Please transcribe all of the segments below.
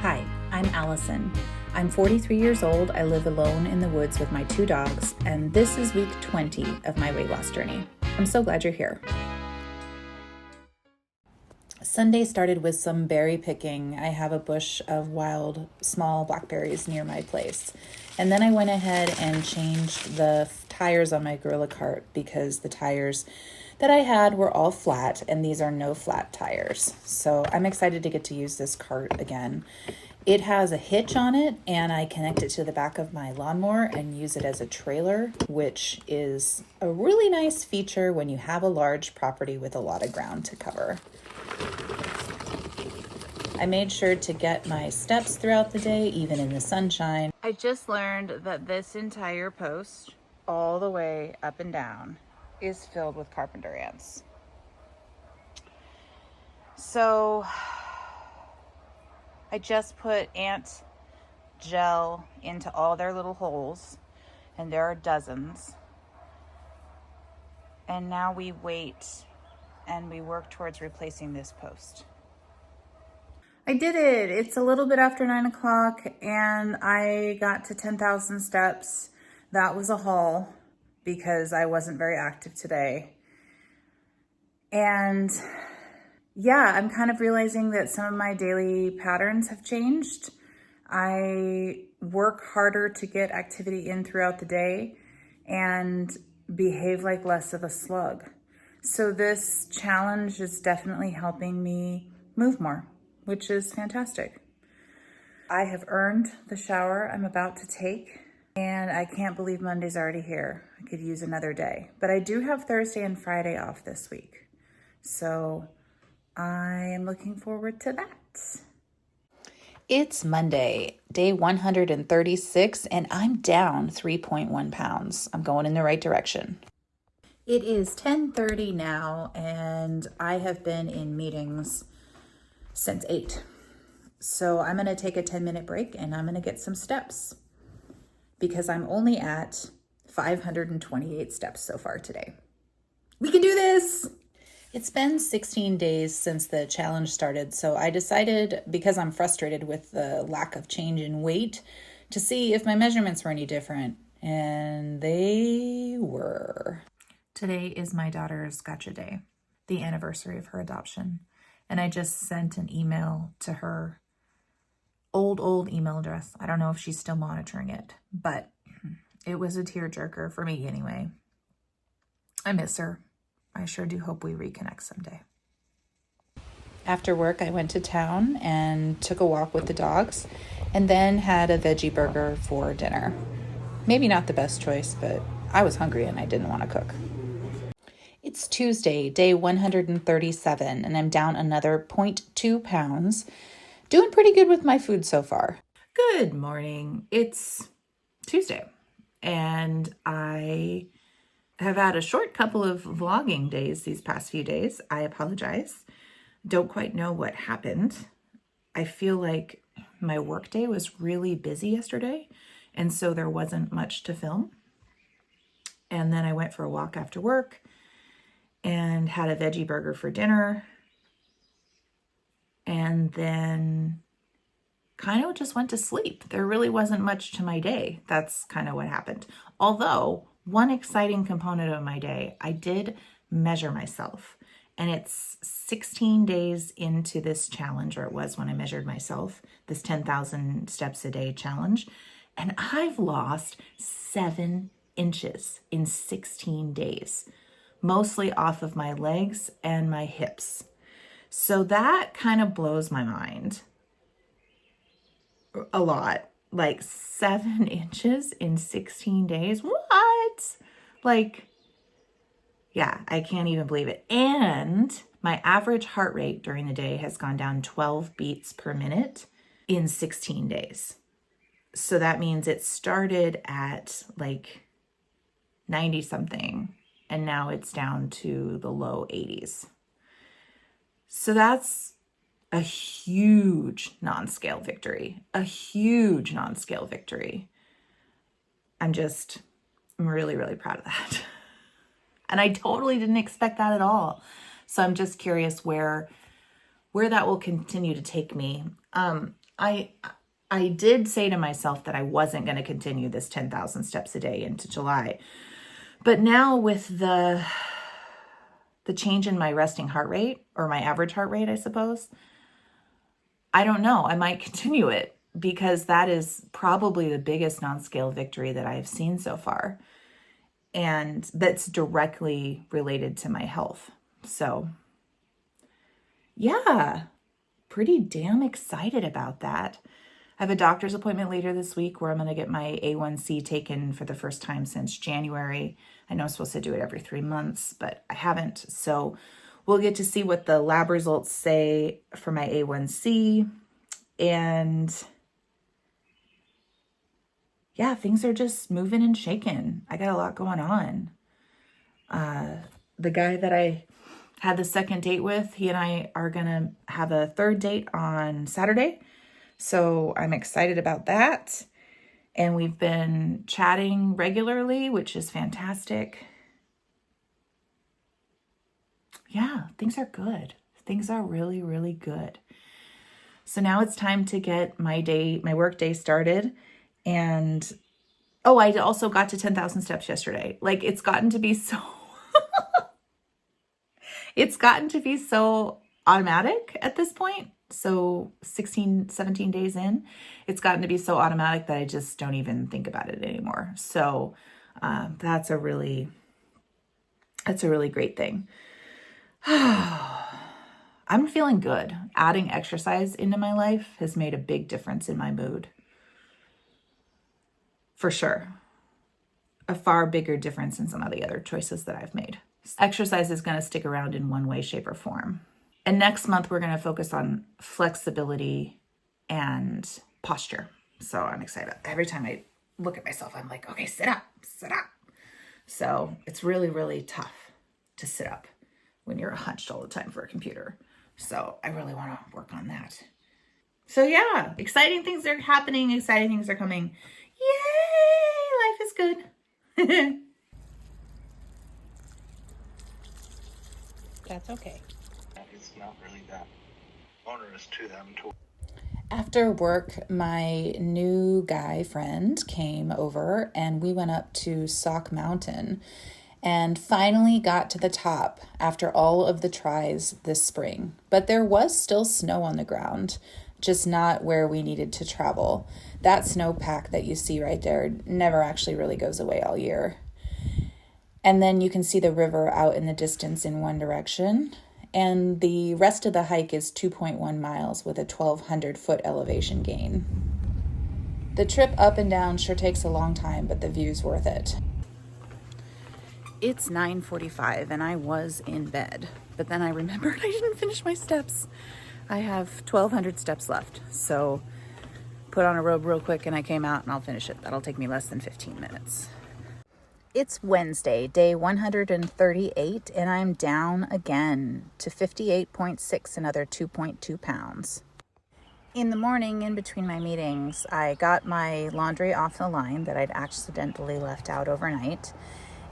Hi, I'm Allison. I'm 43 years old. I live alone in the woods with my 2 dogs, and this is week 20 of my weight loss journey. I'm so glad you're here. Sunday started with some berry picking. I have a bush of wild small blackberries near my place. And then I went ahead and changed the tires on my Gorilla cart because the tires that I had were all flat and these are no flat tires. So I'm excited to get to use this cart again. It has a hitch on it and I connect it to the back of my lawnmower and use it as a trailer, which is a really nice feature when you have a large property with a lot of ground to cover. I made sure to get my steps throughout the day, even in the sunshine. I just learned that this entire post, all the way up and down, is filled with carpenter ants. So I just put ant gel into all their little holes, and there are dozens. And now we wait and we work towards replacing this post. I did it. It's a little bit after 9 o'clock and I got to 10,000 steps. That was a haul because I wasn't very active today. And yeah, I'm kind of realizing that some of my daily patterns have changed. I work harder to get activity in throughout the day and behave like less of a slug. So this challenge is definitely helping me move more, which is fantastic. I have earned the shower I'm about to take, and I can't believe Monday's already here. I could use another day, but I do have Thursday and Friday off this week. So I am looking forward to that. It's Monday, day 136, and I'm down 3.1 pounds. I'm going in the right direction. It is 10:30 now, and I have been in meetings since 8. So I'm going to take a 10-minute break and I'm going to get some steps because I'm only at 528 steps so far today. We can do this! It's been 16 days since the challenge started, so I decided, because I'm frustrated with the lack of change in weight, to see if my measurements were any different, and they were. Today is my daughter's gotcha day, the anniversary of her adoption. And I just sent an email to her old email address. I don't know if she's still monitoring it, but it was a tearjerker for me anyway. I miss her. I sure do hope we reconnect someday. After work, I went to town and took a walk with the dogs and then had a veggie burger for dinner. Maybe not the best choice, but I was hungry and I didn't want to cook. It's Tuesday, day 137, and I'm down another 0.2 pounds. Doing pretty good with my food so far. Good morning. It's Tuesday, and I have had a short couple of vlogging days these past few days. I apologize. Don't quite know what happened. I feel like my workday was really busy yesterday, and so there wasn't much to film. And then I went for a walk after work and had a veggie burger for dinner, and then kind of just went to sleep. There really wasn't much to my day. That's kind of what happened. Although, one exciting component of my day, I did measure myself, and it's 16 days into this challenge, or it was when I measured myself, this 10,000 steps a day challenge, and I've lost 7 inches in 16 days. Mostly off of my legs and my hips. So that kind of blows my mind a lot. Like 7 inches in 16 days? What? Like, yeah, I can't even believe it. And my average heart rate during the day has gone down 12 beats per minute in 16 days. So that means it started at like 90 something. And now it's down to the low 80s. So that's a huge non-scale victory. A huge non-scale victory. I'm really, really proud of that. And I totally didn't expect that at all. So I'm just curious where that will continue to take me. I did say to myself that I wasn't going to continue this 10,000 steps a day into July. But now with the change in my resting heart rate, or my average heart rate, I suppose, I don't know. I might continue it, because that is probably the biggest non-scale victory that I've seen so far. And that's directly related to my health. So yeah, pretty damn excited about that. I have a doctor's appointment later this week where I'm going to get my A1C taken for the first time since January. I know I'm supposed to do it every 3 months, but I haven't. So we'll get to see what the lab results say for my A1C. And yeah, things are just moving and shaking. I got a lot going on. The guy that I had the second date with, he and I are going to have a third date on Saturday. So I'm excited about that. And we've been chatting regularly, which is fantastic. Yeah, things are good. Things are really, really good. So now it's time to get my work day started. And oh, I also got to 10,000 steps yesterday. Like, it's gotten to be so it's gotten to be so automatic at this point. So 16, 17 days in, it's gotten to be so automatic that I just don't even think about it anymore. So that's a really great thing. I'm feeling good. Adding exercise into my life has made a big difference in my mood. For sure. A far bigger difference than some of the other choices that I've made. Exercise is going to stick around in one way, shape, or form. And next month, we're going to focus on flexibility and posture. So I'm excited. Every time I look at myself, I'm like, okay, sit up, sit up. So it's really, really tough to sit up when you're hunched all the time for a computer. So I really want to work on that. So yeah, exciting things are happening. Exciting things are coming. Yay! Life is good. That's okay. It's not really that onerous to them. After work, my new guy friend came over and we went up to Sauk Mountain and finally got to the top after all of the tries this spring. But there was still snow on the ground, just not where we needed to travel. That snowpack that you see right there never actually really goes away all year. And then you can see the river out in the distance in one direction. And the rest of the hike is 2.1 miles with a 1,200 foot elevation gain. The trip up and down sure takes a long time, but the view's worth it. It's 9:45 and I was in bed, but then I remembered I didn't finish my steps. I have 1,200 steps left, so put on a robe real quick and I came out and I'll finish it. That'll take me less than 15 minutes. It's Wednesday, day 138, and I'm down again to 58.6, another 2.2 pounds. In the morning, in between my meetings, I got my laundry off the line that I'd accidentally left out overnight,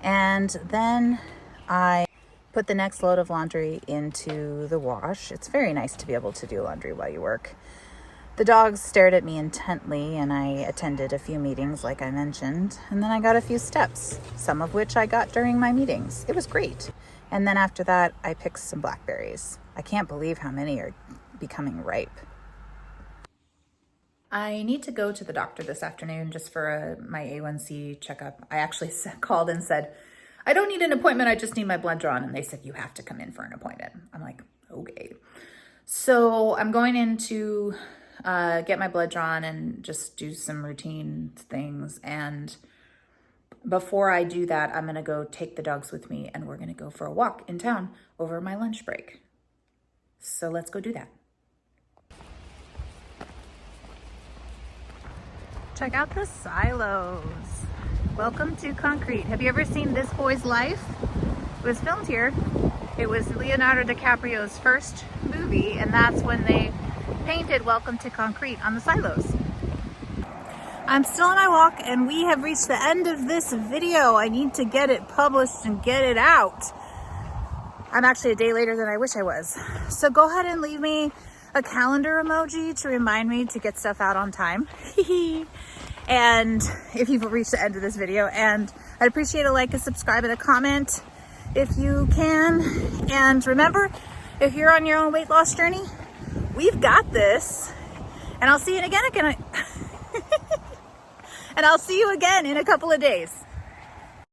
and then I put the next load of laundry into the wash. It's very nice to be able to do laundry while you work. The dogs stared at me intently, and I attended a few meetings like I mentioned, and then I got a few steps, some of which I got during my meetings. It was great. And then after that, I picked some blackberries. I can't believe how many are becoming ripe. I need to go to the doctor this afternoon just for my A1C checkup. I actually called and said, I don't need an appointment, I just need my blood drawn. And they said, you have to come in for an appointment. I'm like, okay. So I'm going in to get my blood drawn and just do some routine things. And before I do that, I'm going to go take the dogs with me and we're going to go for a walk in town over my lunch break. So let's go do that. Check out the silos. Welcome to concrete. Have you ever seen This Boy's Life? It was filmed here. It was Leonardo DiCaprio's first movie, and that's when they painted Welcome to Concrete on the silos. I'm still on my walk and we have reached the end of this video. I need to get it published and get it out. I'm actually a day later than I wish I was. So go ahead and leave me a calendar emoji to remind me to get stuff out on time. And if you've reached the end of this video, and I'd appreciate a like, a subscribe, and a comment if you can. And remember, if you're on your own weight loss journey, we've got this. And I'll see you again. And I'll see you again in a couple of days.